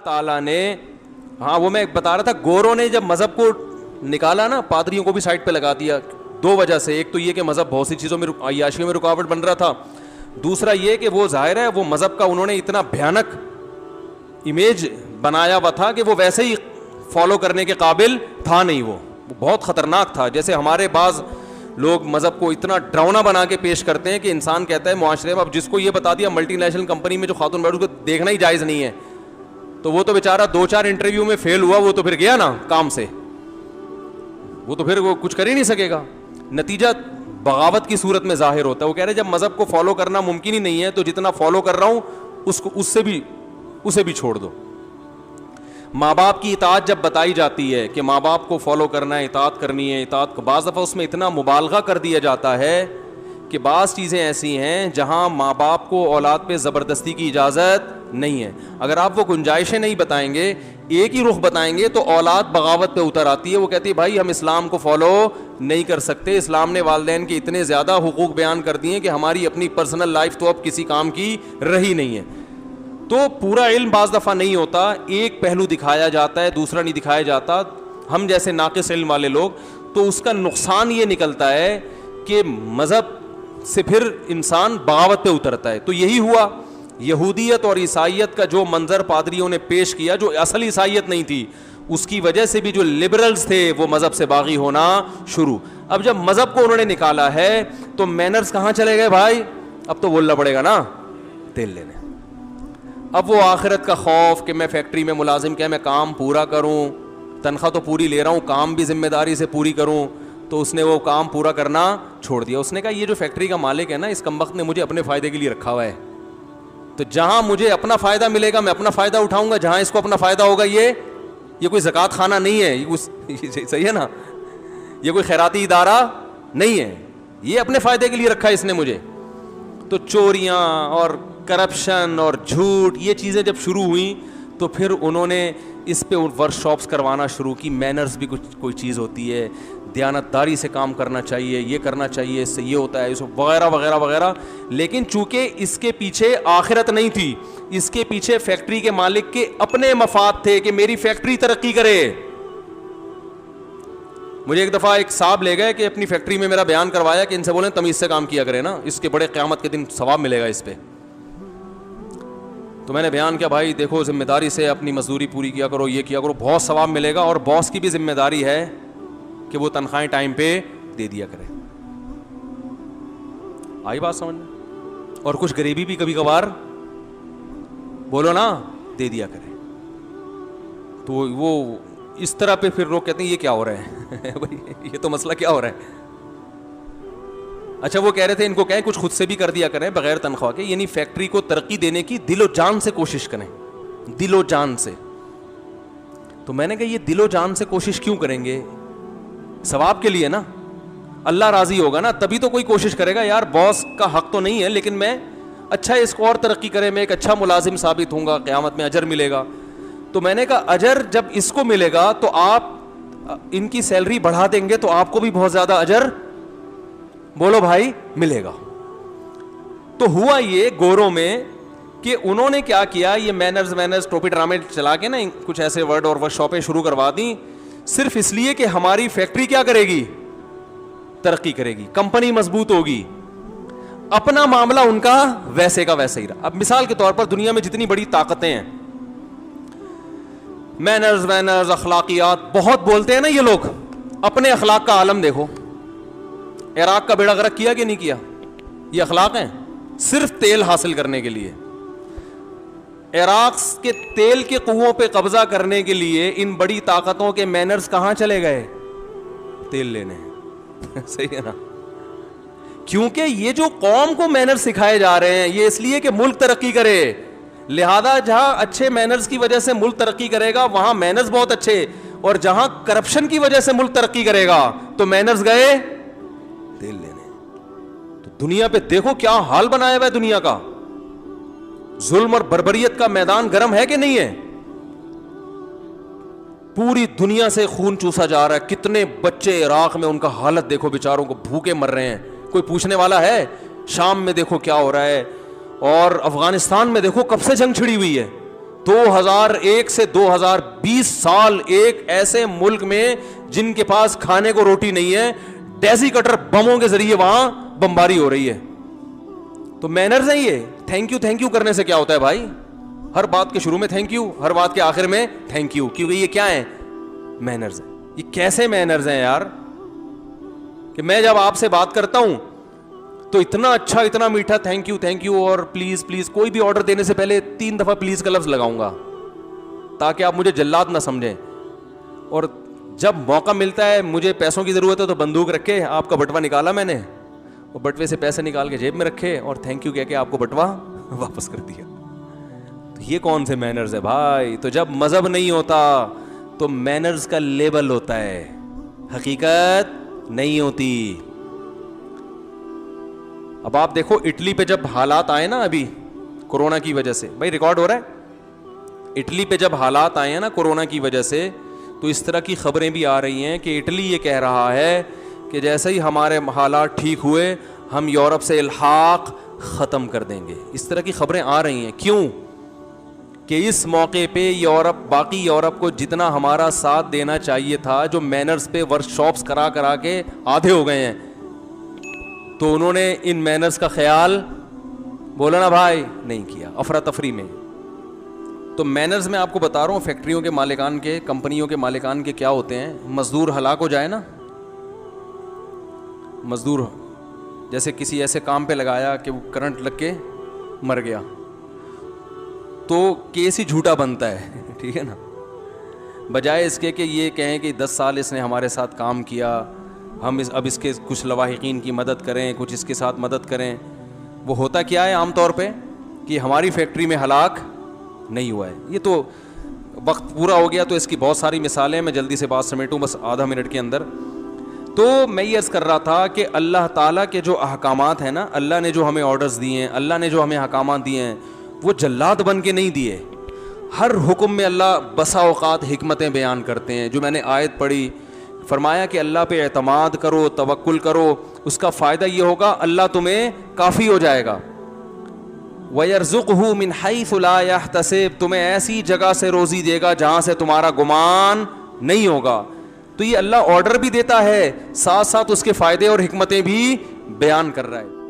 تعالیٰ نے, ہاں وہ میں بتا رہا تھا, گوروں نے جب مذہب کو نکالا نا, پادریوں کو بھی سائڈ پہ لگا دیا. دو وجہ سے, ایک تو یہ کہ مذہب بہت سی چیزوں میں عیاشیوں میں رکاوٹ بن رہا تھا, دوسرا یہ کہ وہ ظاہر ہے وہ مذہب کا انہوں نے اتنا بھیانک امیج بنایا ہوا تھا کہ وہ ویسے ہی فالو کرنے کے قابل تھا نہیں, وہ بہت خطرناک تھا. جیسے ہمارے بعض لوگ مذہب کو اتنا ڈراؤنا بنا کے پیش کرتے ہیں کہ انسان کہتا ہے معاشرے میں, اب جس کو یہ بتا دیا ملٹی نیشنل کمپنی میں جو خاتون بیٹھ اس کو دیکھنا ہی جائز نہیں ہے, تو وہ تو بیچارہ 2-4 انٹرویو میں فیل ہوا, وہ تو پھر گیا نا کام سے, وہ تو پھر وہ کچھ کر ہی نہیں سکے گا. نتیجہ بغاوت کی صورت میں ظاہر ہوتا ہے. وہ کہہ رہے جب مذہب کو فالو کرنا ممکن ہی نہیں ہے تو جتنا فالو کر رہا ہوں اسے بھی چھوڑ دو. ماں باپ کی اطاعت جب بتائی جاتی ہے کہ ماں باپ کو فالو کرنا ہے, اطاعت کرنی ہے, اطاعت کو بعض دفعہ اس میں اتنا مبالغہ کر دیا جاتا ہے کہ بعض چیزیں ایسی ہیں جہاں ماں باپ کو اولاد پہ زبردستی کی اجازت نہیں ہے. اگر آپ وہ گنجائشیں نہیں بتائیں گے, ایک ہی رخ بتائیں گے, تو اولاد بغاوت پہ اتر آتی ہے. وہ کہتی ہے بھائی ہم اسلام کو فالو نہیں کر سکتے, اسلام نے والدین کے اتنے زیادہ حقوق بیان کر دیے کہ ہماری اپنی پرسنل لائف تو اب کسی کام کی رہی نہیں ہے. تو پورا علم بعض دفعہ نہیں ہوتا, ایک پہلو دکھایا جاتا ہے, دوسرا نہیں دکھایا جاتا. ہم جیسے ناقص علم والے لوگ, تو اس کا نقصان یہ نکلتا ہے کہ مذہب سے پھر انسان بغاوت پہ اترتا ہے. تو یہی ہوا, یہودیت اور عیسائیت کا جو منظر پادریوں نے پیش کیا, جو اصل عیسائیت نہیں تھی, اس کی وجہ سے بھی جو لبرلز تھے وہ مذہب سے باغی ہونا شروع. اب جب مذہب کو انہوں نے نکالا ہے تو مینرز کہاں چلے گئے بھائی؟ اب تو بولنا پڑے گا نا تیل لینے. اب وہ آخرت کا خوف کہ میں فیکٹری میں ملازم کیا میں کام پورا کروں, تنخواہ تو پوری لے رہا ہوں, کام بھی ذمہ داری سے پوری کروں, تو اس نے وہ کام پورا کرنا چھوڑ دیا. اس نے کہا یہ جو فیکٹری کا مالک ہے نا, اس کمبخت نے مجھے اپنے فائدے کے لیے رکھا ہوا ہے, تو جہاں مجھے اپنا فائدہ ملے گا میں اپنا فائدہ اٹھاؤں گا, جہاں اس کو اپنا فائدہ ہوگا. یہ کوئی زکوٰۃ خانہ نہیں ہے, صحیح ہے نا, یہ کوئی خیراتی ادارہ نہیں ہے, یہ اپنے فائدے کے لیے رکھا ہے اس نے مجھے. تو چوریاں اور کرپشن اور جھوٹ یہ چیزیں جب شروع ہوئیں تو پھر انہوں نے اس پہ ورک شاپس کروانا شروع کی. مینرز بھی کوئی چیز ہوتی ہے, دیانتداری سے کام کرنا چاہیے, یہ کرنا چاہیے, اس سے یہ ہوتا ہے, اس وغیرہ وغیرہ وغیرہ. لیکن چونکہ اس کے پیچھے آخرت نہیں تھی, اس کے پیچھے فیکٹری کے مالک کے اپنے مفاد تھے کہ میری فیکٹری ترقی کرے. مجھے ایک دفعہ ایک صاحب لے گئے کہ اپنی فیکٹری میں میرا بیان کروایا کہ ان سے بولیں تمیز سے کام کیا کرے نا, اس کے بڑے قیامت کے دن ثواب ملے گا اس پہ. تو میں نے بیان کیا بھائی دیکھو ذمہ داری سے اپنی مزدوری پوری کیا کرو, یہ کیا کرو, بہت ثواب ملے گا, اور باس کی بھی ذمہ داری ہے کہ وہ تنخواہیں ٹائم پہ دے دیا کرے. آئی بات سمجھ میں؟ اور کچھ غریبی بھی کبھی کبھار بولو نا دے دیا کرے. تو وہ اس طرح پہ پھر لوگ کہتے ہیں یہ کیا ہو رہا ہے یہ تو مسئلہ کیا ہو رہا ہے. اچھا وہ کہہ رہے تھے ان کو کہیں کچھ خود سے بھی کر دیا کریں بغیر تنخواہ کے, یعنی فیکٹری کو ترقی دینے کی دل و جان سے کوشش کریں, دل و جان سے. تو میں نے کہا یہ دل و جان سے کوشش کیوں کریں گے؟ ثواب کے لیے نا, اللہ راضی ہوگا نا تبھی تو کوئی کوشش کرے گا. یار باس کا حق تو نہیں ہے لیکن میں اچھا اس کو اور ترقی کرے, میں ایک اچھا ملازم ثابت ہوں گا, قیامت میں اجر ملے گا. تو میں نے کہا اجر جب اس کو ملے گا تو آپ ان کی سیلری بڑھا دیں گے تو آپ کو بھی بہت زیادہ اجر بولو بھائی ملے گا. تو ہوا یہ گوروں میں کہ انہوں نے کیا کیا, یہ مینرز ٹوپی ڈرامے چلا کے نا کچھ ایسے ورڈ اور ورک شاپیں شروع کروا دیں, صرف اس لیے کہ ہماری فیکٹری کیا کرے گی, ترقی کرے گی, کمپنی مضبوط ہوگی. اپنا معاملہ ان کا ویسے کا ویسے ہی رہا. اب مثال کے طور پر دنیا میں جتنی بڑی طاقتیں ہیں, مینرز اخلاقیات بہت بولتے ہیں نا یہ لوگ, اپنے اخلاق کا عالم دیکھو. عراق کا بیڑا غرق کیا کہ نہیں کیا؟ یہ اخلاق ہیں صرف تیل حاصل کرنے کے لیے. عراق کے تیل کے کنووں پہ قبضہ کرنے کے لیے ان بڑی طاقتوں کے مینرز کہاں چلے گئے؟ تیل لینے. صحیح ہے نا, کیونکہ یہ جو قوم کو مینر سکھائے جا رہے ہیں یہ اس لیے کہ ملک ترقی کرے, لہذا جہاں اچھے مینرز کی وجہ سے ملک ترقی کرے گا وہاں مینرز بہت اچھے, اور جہاں کرپشن کی وجہ سے ملک ترقی کرے گا تو مینرز گئے تیل لینے. تو دنیا پہ دیکھو کیا حال بنایا ہوا ہے دنیا کا, ظلم اور بربریت کا میدان گرم ہے کہ نہیں ہے؟ پوری دنیا سے خون چوسا جا رہا ہے. کتنے بچے عراق میں ان کا حالت دیکھو, بیچاروں کو بھوکے مر رہے ہیں, کوئی پوچھنے والا ہے؟ شام میں دیکھو کیا ہو رہا ہے, اور افغانستان میں دیکھو کب سے جنگ چھڑی ہوئی ہے, 2001 سے 2020 سال ایک ایسے ملک میں جن کے پاس کھانے کو روٹی نہیں ہے، ڈیزی کٹر بموں کے ذریعے وہاں بمباری ہو رہی ہے. تو مینرز ہیں یہ. تھینک یو کرنے سے کیا ہوتا ہے بھائی؟ ہر بات کے شروع میں تھینک یو، ہر بات کے آخر میں تھینک یو، کیونکہ یہ کیا ہے؟ مینرز ہیں. یہ کیسے مینرز ہیں یار کہ میں جب آپ سے بات کرتا ہوں تو اتنا اچھا اتنا میٹھا تھینک یو اور پلیز پلیز، کوئی بھی آرڈر دینے سے پہلے 3 دفعہ پلیز کا لفظ لگاؤں گا تاکہ آپ مجھے جلاد نہ سمجھیں. اور جب موقع ملتا ہے مجھے پیسوں کی ضرورت ہے تو بندوق رکھ کے آپ کا بٹوا نکالا میں نے، اور بٹوے سے پیسے نکال کے جیب میں رکھے اور تھینک یو کہہ کے آپ کو بٹوا واپس کر دیا. تو یہ کون سے مینرز ہے بھائی؟ تو جب مذہب نہیں ہوتا تو مینرز کا لیبل ہوتا ہے، حقیقت نہیں ہوتی. اب آپ دیکھو اٹلی پہ جب حالات آئے نا ابھی کورونا کی وجہ سے، بھائی ریکارڈ ہو رہا ہے، اٹلی پہ جب حالات آئے ہیں نا کورونا کی وجہ سے، تو اس طرح کی خبریں بھی آ رہی ہیں کہ اٹلی یہ کہہ رہا ہے کہ جیسے ہی ہمارے حالات ٹھیک ہوئے ہم یورپ سے الحاق ختم کر دیں گے. اس طرح کی خبریں آ رہی ہیں. کیوں؟ کہ اس موقع پہ باقی یورپ کو جتنا ہمارا ساتھ دینا چاہیے تھا، جو مینرز پہ ورک شاپس کرا کے آدھے ہو گئے ہیں، تو انہوں نے ان مینرز کا خیال، بولا نا بھائی، نہیں کیا، افراتفری میں. تو مینرز میں آپ کو بتا رہا ہوں، فیکٹریوں کے مالکان کے، کمپنیوں کے مالکان کے کیا ہوتے ہیں. مزدور ہلاک ہو جائے نا، مزدور جیسے کسی ایسے کام پہ لگایا کہ وہ کرنٹ لگ کے مر گیا، تو کیس ہی جھوٹا بنتا ہے. ٹھیک ہے نا، بجائے اس کے کہ یہ کہیں کہ 10 سال اس نے ہمارے ساتھ کام کیا، ہم اب اس کے کچھ لواحقین کی مدد کریں، کچھ اس کے ساتھ مدد کریں. وہ ہوتا کیا ہے عام طور پہ کہ ہماری فیکٹری میں ہلاک نہیں ہوا ہے. یہ تو وقت پورا ہو گیا تو اس کی بہت ساری مثالیں، میں جلدی سے بات سمیٹوں بس آدھا منٹ کے اندر. تو میں یہ عرض کر رہا تھا کہ اللہ تعالیٰ کے جو احکامات ہیں نا، اللہ نے جو ہمیں آرڈرز دیے ہیں، اللہ نے جو ہمیں احکامات دیے ہیں، وہ جلاد بن کے نہیں دیے. ہر حکم میں اللہ بسا اوقات حکمتیں بیان کرتے ہیں. جو میں نے آیت پڑھی، فرمایا کہ اللہ پہ اعتماد کرو، توکل کرو، اس کا فائدہ یہ ہوگا اللہ تمہیں کافی ہو جائے گا. وَيَرْزُقْهُ مِنْ حَيْثُ لَا يَحْتَسِبُ، تمہیں ایسی جگہ سے روزی دے گا جہاں سے تمہارا گمان نہیں ہوگا. تو یہ اللہ آرڈر بھی دیتا ہے، ساتھ ساتھ اس کے فائدے اور حکمتیں بھی بیان کر رہا ہے.